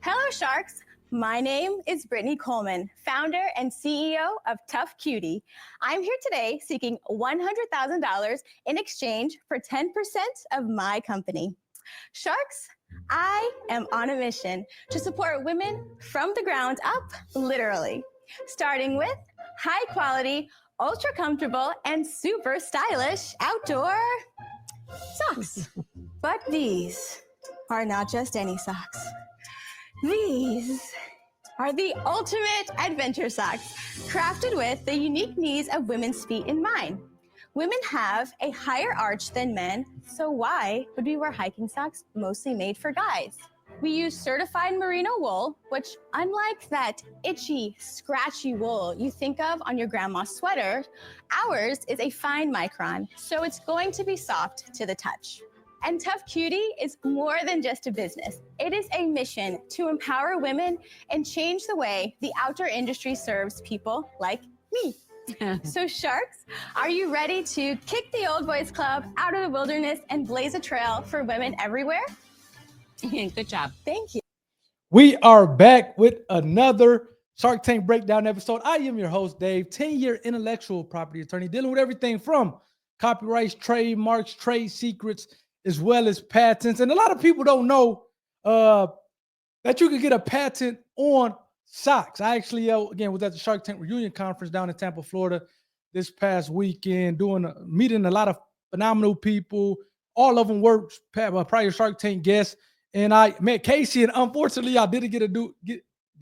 Hello, Sharks. My name is Brittany Coleman, founder and CEO of Tough Cutie. I'm here today seeking $100,000 in exchange for 10% of my company. Sharks, I am on a mission to support women from the ground up, literally, starting with high quality, ultra comfortable, and super stylish outdoor socks. But these are not just any socks. These are the ultimate adventure socks, crafted with the unique needs of women's feet in mind. Women have a higher arch than men, so why would we wear hiking socks mostly made for guys? We use certified merino wool, which, unlike that itchy, scratchy wool you think of on your grandma's sweater, ours is a fine micron, so it's going to be soft to the touch. And Tough Cutie is more than just a business. It is a mission to empower women and change the way the outdoor industry serves people like me. So Sharks, are you ready to kick the old boys club out of the wilderness and blaze a trail for women everywhere? Good job. Thank you. We are back with another Shark Tank Breakdown episode. I am your host, Dave, 10-year intellectual property attorney, dealing with everything from copyrights, trademarks, trade secrets, as well as patents. And a lot of people don't know that you can get a patent on socks. I actually, again, was at the Shark Tank Reunion Conference down in Tampa, Florida this past weekend, meeting a lot of phenomenal people. All of them were prior Shark Tank guests. And I met Casey, and unfortunately, I did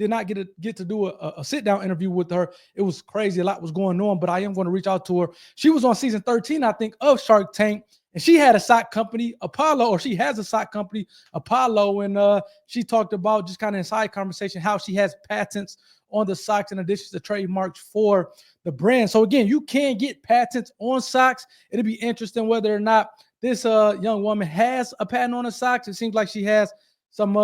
not get to do a sit-down interview with her. It was crazy. A lot was going on, but I am going to reach out to her. She was on season 13, I think, of Shark Tank. And she had a sock company, Apollo, or she has a sock company, Apollo. And she talked about, just kind of in side conversation, how she has patents on the socks in addition to trademarks for the brand. So again, you can get patents on socks. It'll be interesting whether or not this young woman has a patent on her socks. It seems like she has some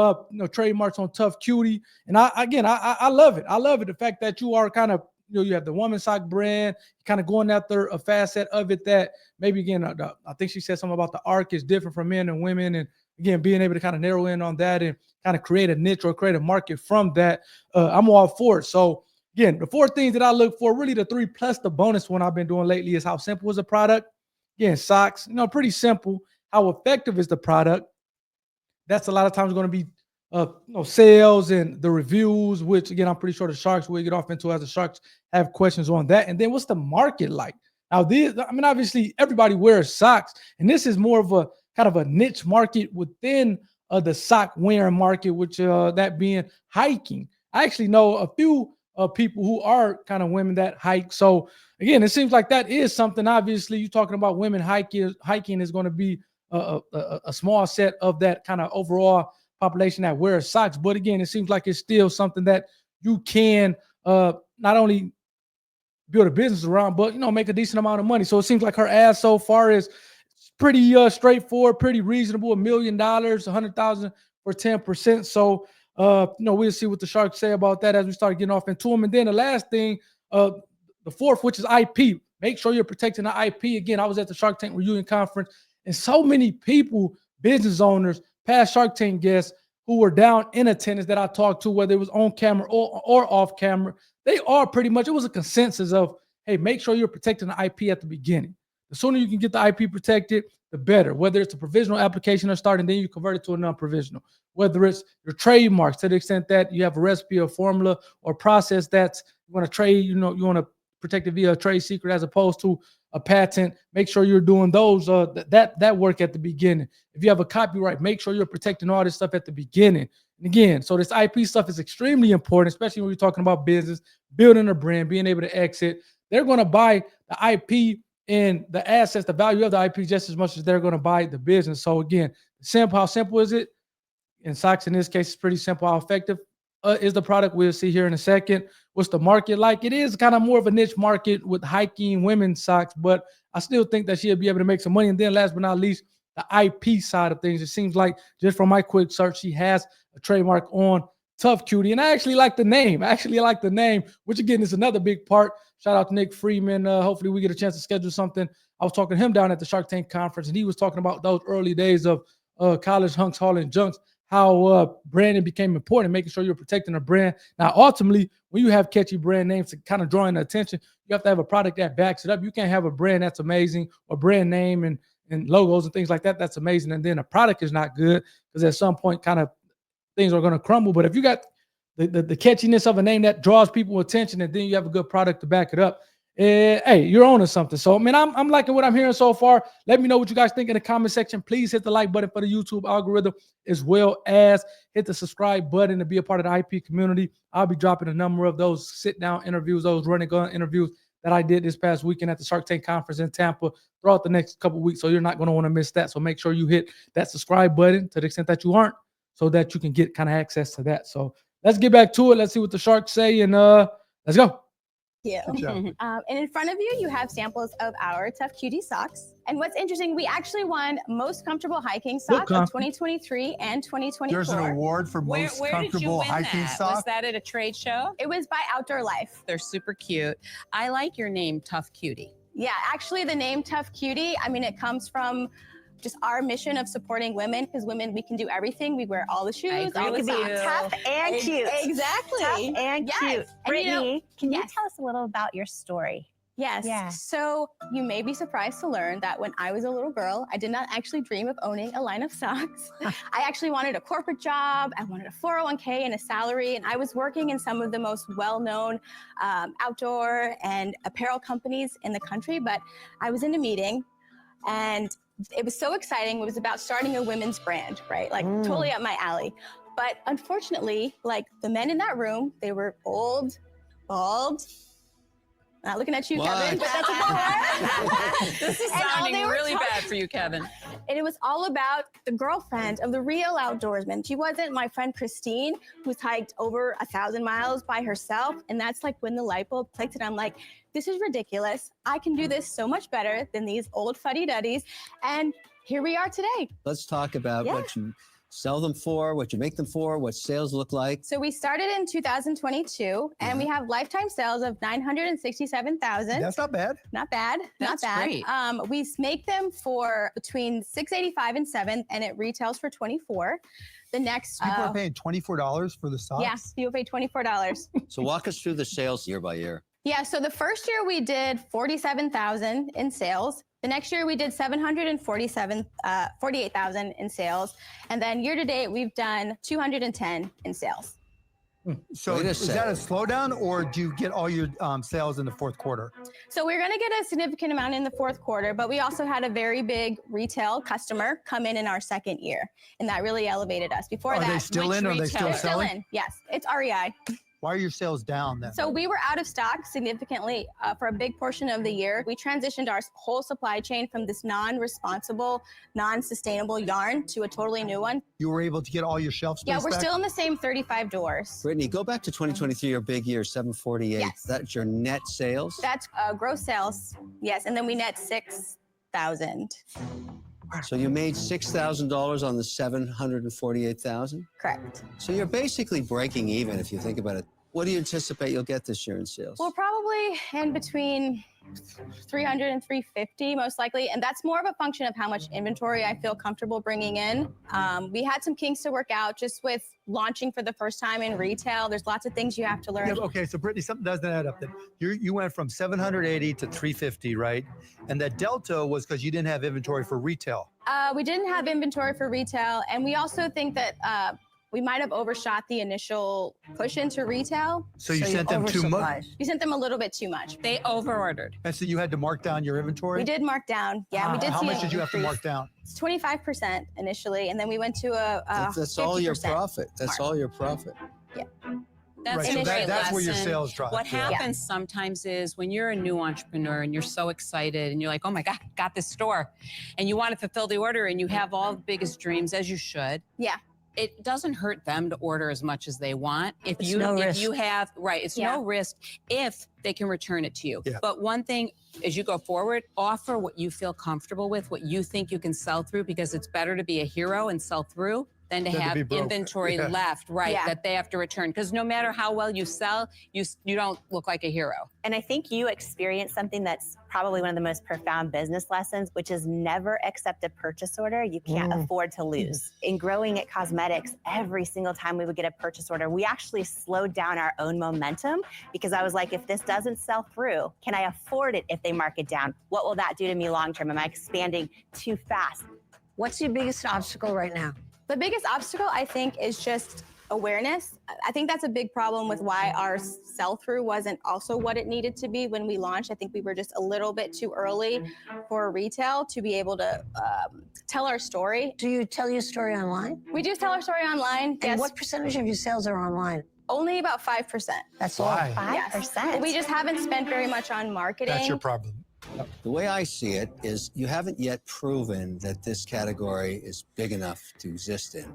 trademarks on Tough Cutie. And I love it. I love it. The fact that you are kind of, you have the woman sock brand, kind of going after a facet of it that maybe, again, I think she said something about the arc is different for men and women. And again, being able to kind of narrow in on that and kind of create a niche or create a market from that, I'm all for it. So again, the 4 things that I look for, really the 3 plus the bonus one I've been doing lately, is how simple is the product. Again, socks, pretty simple. How effective is the product? That's a lot of times going to be sales and the reviews, which again, I'm pretty sure the Sharks will get off into as the Sharks have questions on that. And then what's the market like? Now, obviously everybody wears socks, and this is more of a kind of a niche market within the sock wearing market, which that being hiking. I actually know a few people who are kind of women that hike. So again, it seems like that is something. Obviously, you're talking about women hiking is going to be a small set of that kind of overall population that wears socks. But again, it seems like it's still something that you can not only build a business around, but make a decent amount of money. So it seems like her ask so far is pretty straightforward, pretty reasonable. $1 million, 100,000 for 10%. So we'll see what the Sharks say about that as we start getting off into them. And then the last thing, the 4th, which is IP. Make sure you're protecting the IP. Again, I was at the Shark Tank Reunion Conference, and so many people, business owners, past Shark Tank guests who were down in attendance that I talked to, whether it was on camera or off camera, they are pretty much, it was a consensus of, hey, make sure you're protecting the IP at the beginning. The sooner you can get the IP protected, the better. Whether it's a provisional application or starting, then you convert it to a non-provisional. Whether it's your trademarks, to the extent that you have a recipe or formula or process that's you want to trade, you want to protect it via a trade secret as opposed to a patent. Make sure you're doing those that work at the beginning. If you have a copyright, make sure you're protecting all this stuff at the beginning. And again, so this IP stuff is extremely important, especially when you're talking about business, building a brand, being able to exit. They're going to buy the IP and the assets, the value of the IP, just as much as they're going to buy the business. So again, how simple is it? In socks, in this case, it's pretty simple. How effective is the product? We'll see here in a second. What's the market like? It is kind of more of a niche market with hiking women's socks, but I still think that she'll be able to make some money. And then last but not least, the IP side of things. It seems like, just from my quick search, she has a trademark on Tough Cutie. And I actually like the name. Which again is another big part. Shout out to Nick Freeman. Hopefully we get a chance to schedule something. I was talking to him down at the Shark Tank conference, and he was talking about those early days of college hunks hauling junks, how branding became important, making sure you're protecting a brand. Now, ultimately, when you have catchy brand names to kind of drawing attention, you have to have a product that backs it up. You can't have a brand that's amazing or brand name and logos and things like that that's amazing, and then a product is not good, because at some point kind of things are going to crumble. But if you got the catchiness of a name that draws people attention, and then you have a good product to back it up, hey, you're owning something. So, man, I'm liking what I'm hearing so far. Let me know what you guys think in the comment section. Please hit the like button for the YouTube algorithm, as well as hit the subscribe button to be a part of the IP community. I'll be dropping a number of those sit-down interviews, those running gun interviews that I did this past weekend at the Shark Tank conference in Tampa throughout the next couple of weeks. So you're not going to want to miss that. So make sure you hit that subscribe button to the extent that you aren't, so that you can get kind of access to that. So let's get back to it. Let's see what the Sharks say, and let's go. Yeah. And in front of you, you have samples of our Tough Cutie socks. And what's interesting, we actually won most comfortable hiking sock of 2023 and 2024. There's an award for most Where did you comfortable win hiking that? sock. Was that at a trade show? It was by Outdoor Life. They're super cute. I like your name, Tough Cutie. Yeah, actually the name Tough Cutie, I mean, it comes from just our mission of supporting women, because women, we can do everything. We wear all the shoes, all the socks. Tough and cute. Exactly. Tough and Yes. cute. And Brittany, can you yes. tell us a little about your story? Yes. Yeah. So you may be surprised to learn that when I was a little girl, I did not actually dream of owning a line of socks. I actually wanted a corporate job. I wanted a 401k and a salary. And I was working in some of the most well-known outdoor and apparel companies in the country. But I was in a meeting, and it was so exciting. It was about starting a women's brand, right? Like totally up my alley. But unfortunately, like the men in that room, they were old, bald. Not looking at you, Kevin, but that's okay. This is And all sounding they were really talking- bad for you, Kevin. And it was all about the girlfriend of the real outdoorsman. She wasn't my friend Christine, who's hiked over 1,000 miles by herself. And that's like when the light bulb clicked, and I'm like, this is ridiculous. I can do this so much better than these old fuddy-duddies. And here we are today. Let's talk about what you sell them for, what you make them for, what sales look like. So we started in 2022, and we have lifetime sales of 967,000. That's not bad. Not bad. That's not bad. great. We make them for between $685 and $7, and it retails for $24. The next People are paying $24 for the socks. yeah, you'll pay $24. So walk us through the sales year by year. Yeah, so the first year we did 47,000 in sales. The next year we did 48,000 in sales. And then year to date, we've done 210 in sales. So Wait a is that a second. slowdown, or do you get all your sales in the fourth quarter? So we're gonna get a significant amount in the fourth quarter, but we also had a very big retail customer come in our second year, and that really elevated us. Before Are that, they still which in? Are they still retailer? they're still selling? in. Yes, it's REI. Why are your sales down then? So we were out of stock significantly for a big portion of the year. We transitioned our whole supply chain from this non-responsible, non-sustainable yarn to a totally new one. You were able to get all your shelf space Yeah, we're back? still in the same 35 doors. Brittany, go back to 2023, your big year, 748. Yes. That's your net sales. That's gross sales. Yes, and then we net 6,000. So you made $6,000 on the 748,000. Correct. So you're basically breaking even if you think about it. What do you anticipate you'll get this year in sales? We're probably in between 300 and 350 most likely, and that's more of a function of how much inventory I feel comfortable bringing in. We had some kinks to work out just with launching for the first time in retail. There's lots of things you have to learn. Yeah, okay, so Brittany, something doesn't add up then. You went from 780 to 350, right? And that delta was because you didn't have inventory for retail. We didn't have inventory for retail, and we also think that we might have overshot the initial push into retail. So you sent them too much. We sent them a little bit too much. They overordered. And so you had to mark down your inventory? We did mark down. Yeah, we did How see much an did you have to increase. mark down? It's 25% initially, and then we went to a That's all your 50% profit. That's mark. all your profit. That's Right, a so great that's where your lesson. sales drop. What yeah. happens sometimes is when you're a new entrepreneur and you're so excited and you're like, oh my God, got this store, and you want to fulfill the order and you have all the biggest dreams, as you should. Yeah. It doesn't hurt them to order as much as they want. If It's you no if risk. you have it's Yeah. no risk if they can return it to you. Yeah. But one thing as you go forward, offer what you feel comfortable with, what you think you can sell through, because it's better to be a hero and sell through than to Than to have be broke. inventory Yeah. left, right, Yeah. that they have to return. Because no matter how well you sell, you don't look like a hero. And I think you experienced something that's probably one of the most profound business lessons, which is never accept a purchase order you can't afford to lose. In growing at Cosmetics, every single time we would get a purchase order, we actually slowed down our own momentum because I was like, if this doesn't sell through, can I afford it if they mark it down? What will that do to me long term? Am I expanding too fast? What's your biggest obstacle right now? The biggest obstacle, I think, is just awareness. I think that's a big problem with why our sell-through wasn't also what it needed to be when we launched. I think we were just a little bit too early for retail to be able to tell our story. Do you tell your story online? We do tell our story online. And Yes, what percentage of your sales are online? only about 5%. That's all. Why? 5%. We just haven't spent very much on marketing. That's your problem. The way I see it is you haven't yet proven that this category is big enough to exist in.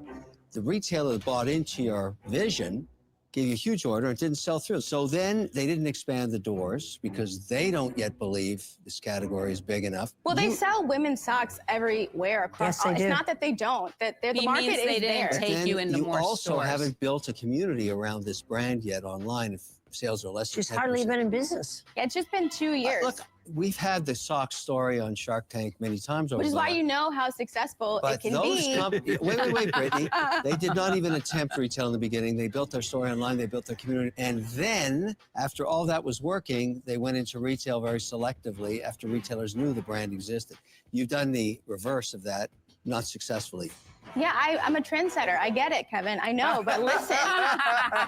The retailer that bought into your vision gave you a huge order and didn't sell through. So then they didn't expand the doors because they don't yet believe this category is big enough. Well, they sell women's socks everywhere across. Yes, they It's do. not that they don't. That the He market means is they didn't there. take Then you into more also stores. haven't built a community around this brand yet online if sales are less than She's 10%. hardly been in business. Yeah, it's just been 2 years. Look, we've had the sock story on Shark Tank many times over which is the why last- you know how successful But it can those be. companies, wait, Brittany. They did not even attempt retail in the beginning. They built their story online. They built their community. And then, after all that was working, they went into retail very selectively after retailers knew the brand existed. You've done the reverse of that, not successfully. Yeah, I'm a trendsetter. I get it, Kevin. I know, but listen.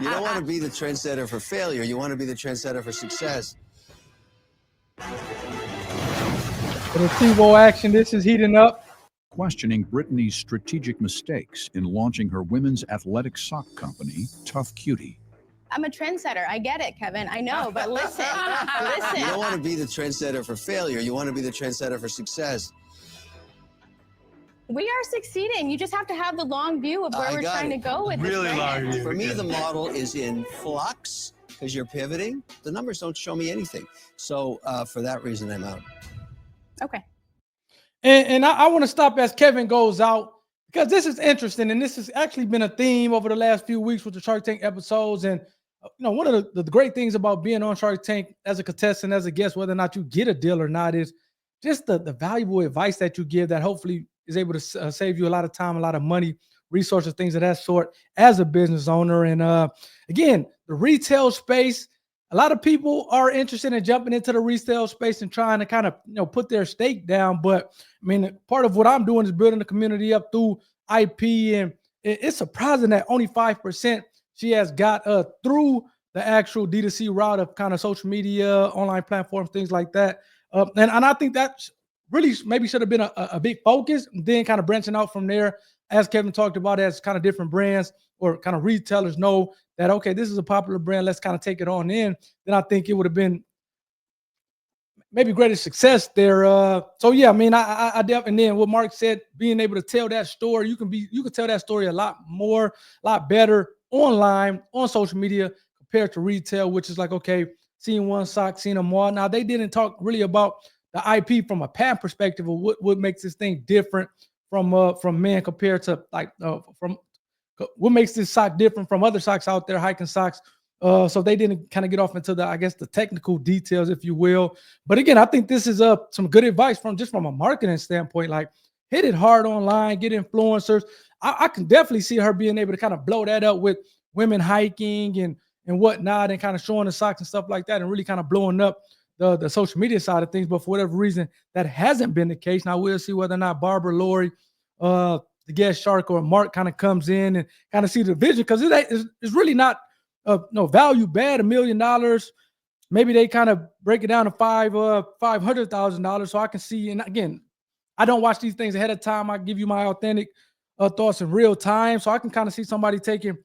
You don't want to be the trendsetter for failure. You want to be the trendsetter for success. For the TiVo action, this is heating up. Questioning Brittany's strategic mistakes in launching her women's athletic sock company, Tough Cutie. I'm a trendsetter. I get it, Kevin. I know, but listen. You don't want to Listen. be the trendsetter for failure. You want to be the trendsetter for success. We are succeeding. You just have to have the long view of where I we're got trying it. to go with Really this brand. long view. For me, the model is in flux because you're pivoting. The numbers don't show me anything. So for that reason, I'm out. Okay. And I want to stop as Kevin goes out because this is interesting. And this has actually been a theme over the last few weeks with the Shark Tank episodes. And, one of the great things about being on Shark Tank as a contestant, as a guest, whether or not you get a deal or not, is just the valuable advice that you give that hopefully is able to save you a lot of time, a lot of money, resources, things of that sort as a business owner. And again, the retail space, a lot of people are interested in jumping into the retail space and trying to kind of, put their stake down. But I mean, part of what I'm doing is building the community up through IP. And it's surprising that only 5% she has got through the actual D2C route of kind of social media, online platforms, things like that. And I think that really maybe should have been a big focus, then kind of branching out from there, as Kevin talked about, as kind of different brands or kind of retailers know that, okay, this is a popular brand, let's kind of take it on in. Then I think it would have been maybe greater success there. So yeah, I mean, I definitely, and then what Mark said, being able to tell that story, you can tell that story a lot more, a lot better online, on social media compared to retail, which is like, okay, seeing one sock, seeing them all. Now, they didn't talk really about the IP from a patent perspective of what makes this thing different from men compared to from what makes this sock different from other socks out there, hiking socks. So they didn't kind of get off into the technical details, if you will. But again, I think this is some good advice from a marketing standpoint. Like, hit it hard online, get influencers. I can definitely see her being able to kind of blow that up with women hiking and whatnot, and kind of showing the socks and stuff like that, and really kind of blowing up the social media side of things. But for whatever reason, that hasn't been the case. Now we'll see whether or not Barbara, Lori, the guest shark, or Mark kind of comes in and kind of see the vision, because it's really not no value bad, $1 million. Maybe they kind of break it down to $500,000. So I can see, and again, I don't watch these things ahead of time. I give you my authentic thoughts in real time. So I can kind of see somebody taking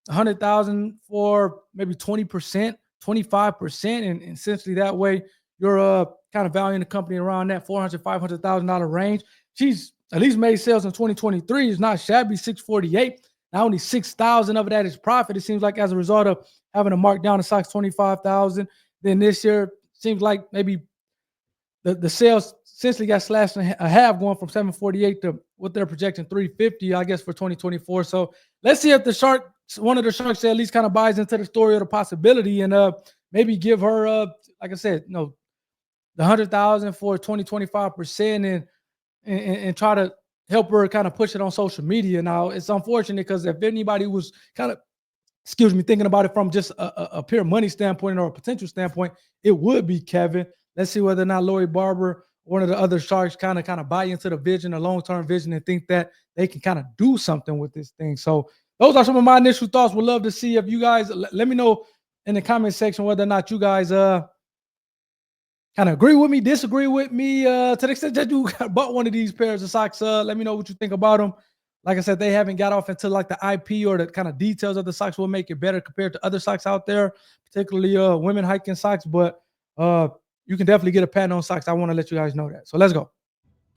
100,000 for maybe 20%, 25%. And essentially that way you're kind of valuing the company around that $400,000, $500,000 range. She's at least made sales in 2023. It's not shabby, 648. Now only 6,000 of that is profit. It seems like as a result of having to mark down the socks 25,000. Then this year seems like maybe the sales essentially got slashed in a half, going from 748 to what they're projecting 350, I guess, for 2024. So let's see if one of the sharks at least kind of buys into the story or the possibility, and maybe give her like I said, the 100,000 for 20-25% and try to help her kind of push it on social media. Now it's unfortunate because if anybody was kind of thinking about it from just a pure money standpoint or a potential standpoint, it would be Kevin. Let's see whether or not Lori Barber, one of the other sharks, kind of buy into the vision, the long-term vision, and think that they can kind of do something with this thing. So those are some of my initial thoughts. Would love to see if you guys let me know in the comment section whether or not you guys kind of agree with me, disagree with me, to the extent that you bought one of these pairs of socks. Let me know what you think about them. Like I said, they haven't got off into like the IP or the kind of details of the socks will make it better compared to other socks out there, particularly women hiking socks. But you can definitely get a patent on socks. I want to let you guys know that. So let's go.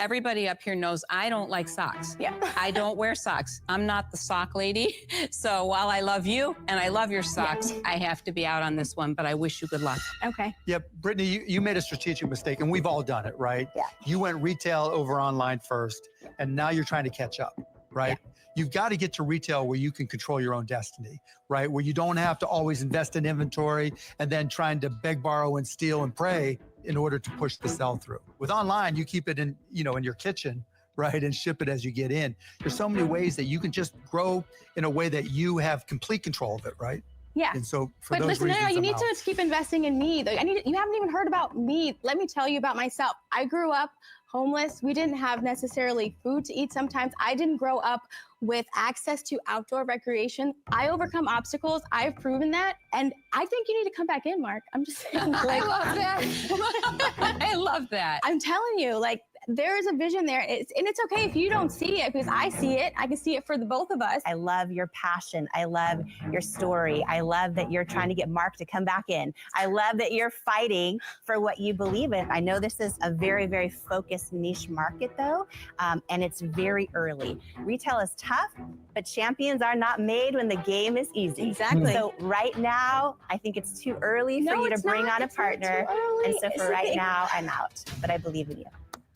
Everybody up here knows I don't like socks. Yeah. I don't wear socks. I'm not the sock lady. So while I love you and I love your socks, I have to be out on this one, but I wish you good luck. Okay. Yep, Brittany, you made a strategic mistake, and we've all done it, right? Yeah. You went retail over online first, and now you're trying to catch up, right? Yeah. You've got to get to retail where you can control your own destiny, right? Where you don't have to always invest in inventory and then trying to beg, borrow, and steal and pray in order to push the sell through. With online, you keep it in your kitchen, right? And ship it as you get in. There's so many ways that you can just grow in a way that you have complete control of it, right? Yeah. And so for But those listen, reasons, you I'm need out. to keep investing in me. You haven't even heard about me. Let me tell you about myself. I grew up homeless. We didn't have necessarily food to eat sometimes. I didn't grow up with access to outdoor recreation. I overcome obstacles. I've proven that. And I think you need to come back in, Mark. I'm just saying. I love that. I love that. I'm telling you, there is a vision there. It's okay if you don't see it, because I see it. I can see it for the both of us. I love your passion. I love your story. I love that you're trying to get Mark to come back in. I love that you're fighting for what you believe in. I know this is a very, very focused niche market, though, and it's very early. Retail is tough, but champions are not made when the game is easy. Exactly. So right now, I think it's too early for you to bring on a partner. And so for right now, I'm out. But I believe in you.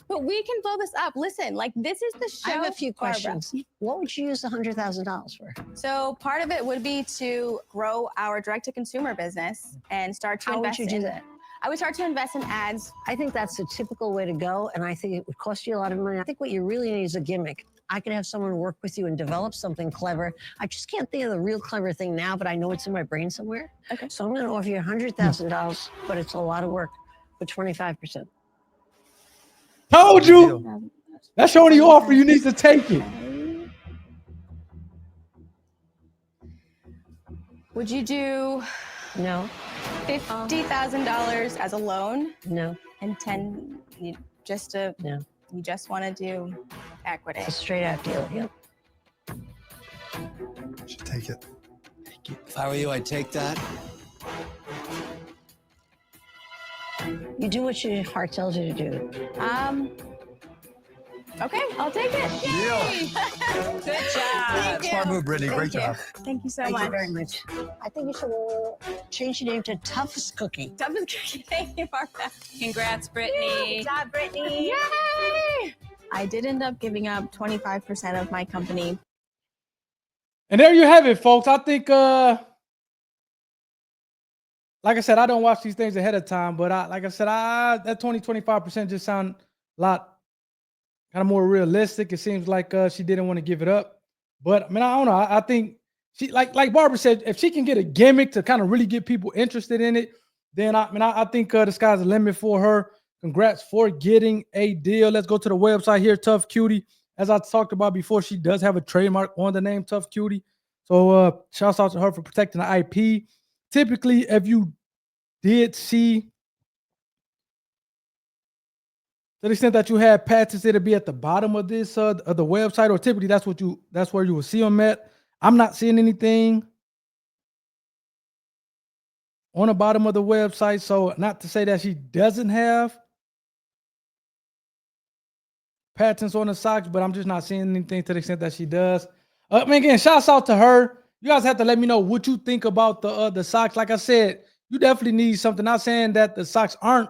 But we can blow this up. Listen, this is the show. I have a few Barbara. questions. What would you use $100,000 for? So part of it would be to grow our direct-to-consumer business and start to How invest would you in do that? I would start to invest in ads. I think that's the typical way to go, and I think it would cost you a lot of money. I think what you really need is a gimmick. I could have someone work with you and develop something clever. I just can't think of the real clever thing now, but I know it's in my brain somewhere. Okay. So I'm going to offer you $100,000, but it's a lot of work for 25%. Told you. That's the only offer. You need to take it. Would you do No, $50,000 as a loan no, and you just want to do equity? a straight out deal. Yep. Should take it. If I were you, I'd take that. You do what your heart tells you to do. Okay, I'll take it. Yay! Good job. Smart move, Brittany. Great job. Thank you so Thank much. you very much. I think you should change your name to Toughest Cookie. Thank you, Barbara. Congrats, Brittany. Good job, Brittany. Yay! I did end up giving up 25% of my company. And there you have it, folks. I think, like I said, I don't watch these things ahead of time, but that 20-25% just sound a lot kind of more realistic. It seems like she didn't want to give it up. But I mean, I don't know. I think she, like Barbara said, if she can get a gimmick to kind of really get people interested in it, then I think the sky's the limit for her. Congrats for getting a deal. Let's go to the website here, Tough Cutie. As I talked about before, she does have a trademark on the name Tough Cutie. So shouts out to her for protecting the IP. Typically, if you did see, to the extent that you had patents, it'll be at the bottom of this of the website, or typically that's where you will see them at. I'm not seeing anything on the bottom of the website, so not to say that she doesn't have patents on the socks, but I'm just not seeing anything to the extent that she does. I mean, again, shouts out to her. You guys have to let me know what you think about the socks. Like I said, you definitely need something. Not saying that the socks aren't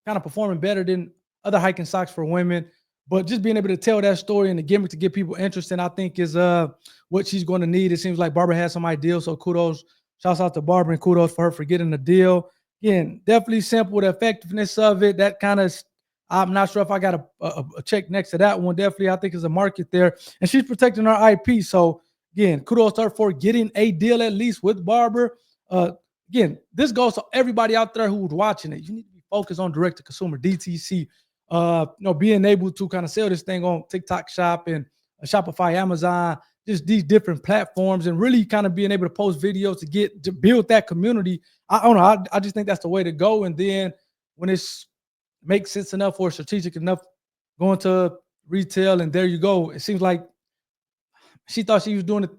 kind of performing better than other hiking socks for women. But just being able to tell that story and the gimmick to get people interested, I think is what she's going to need. It seems like Barbara has some ideas, so kudos. Shouts out to Barbara and kudos for her for getting the deal. Again, definitely simple. The effectiveness of it, that kind of, I'm not sure if I got a check next to that one. Definitely, I think there's a market there. And she's protecting her IP. So, again, kudos to her for getting a deal at least with Barbara. Again, this goes to everybody out there who's watching it. You need to be focused on direct-to-consumer, DTC. Being able to kind of sell this thing on TikTok Shop and Shopify, Amazon, just these different platforms, and really kind of being able to post videos to build that community. I don't know. I just think that's the way to go. And then when it's makes sense enough or strategic enough, going to retail, and there you go. It seems like she thought she was doing it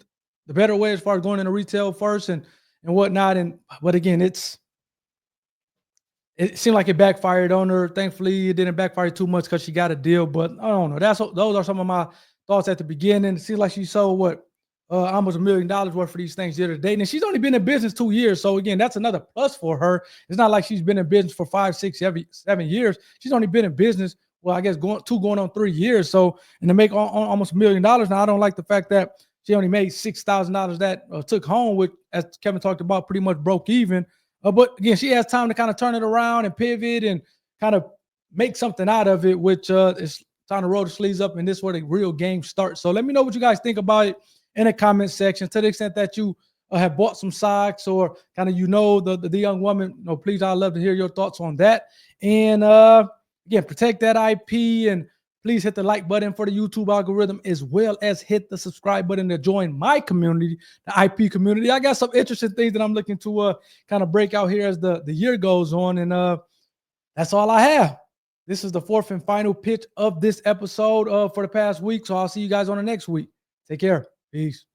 the better way as far as going into retail first and whatnot. But again, it seemed like it backfired on her. Thankfully, it didn't backfire too much because she got a deal. But I don't know. Those are some of my thoughts at the beginning. It seems like she sold almost $1 million worth for these things the other day. And she's only been in business 2 years. So again, that's another plus for her. It's not like she's been in business for 5, 6, 7 years. She's only been in business, well, I guess going on 3 years. So, and to make almost $1 million. Now, I don't like the fact that she only made $6,000 that took home, with, as Kevin talked about, pretty much broke even. But again, she has time to kind of turn it around and pivot and kind of make something out of it, which is time to roll the sleeves up, and this is where the real game starts. So let me know what you guys think about it in the comment section. To the extent that you have bought some socks or kind of the young woman, please, I'd love to hear your thoughts on that. And again, protect that IP, and please hit the like button for the YouTube algorithm, as well as hit the subscribe button to join my community, the IP community. I got some interesting things that I'm looking to kind of break out here as the year goes on. And that's all I have. This is the fourth and final pitch of this episode for the past week. So I'll see you guys on the next week. Take care. Peace.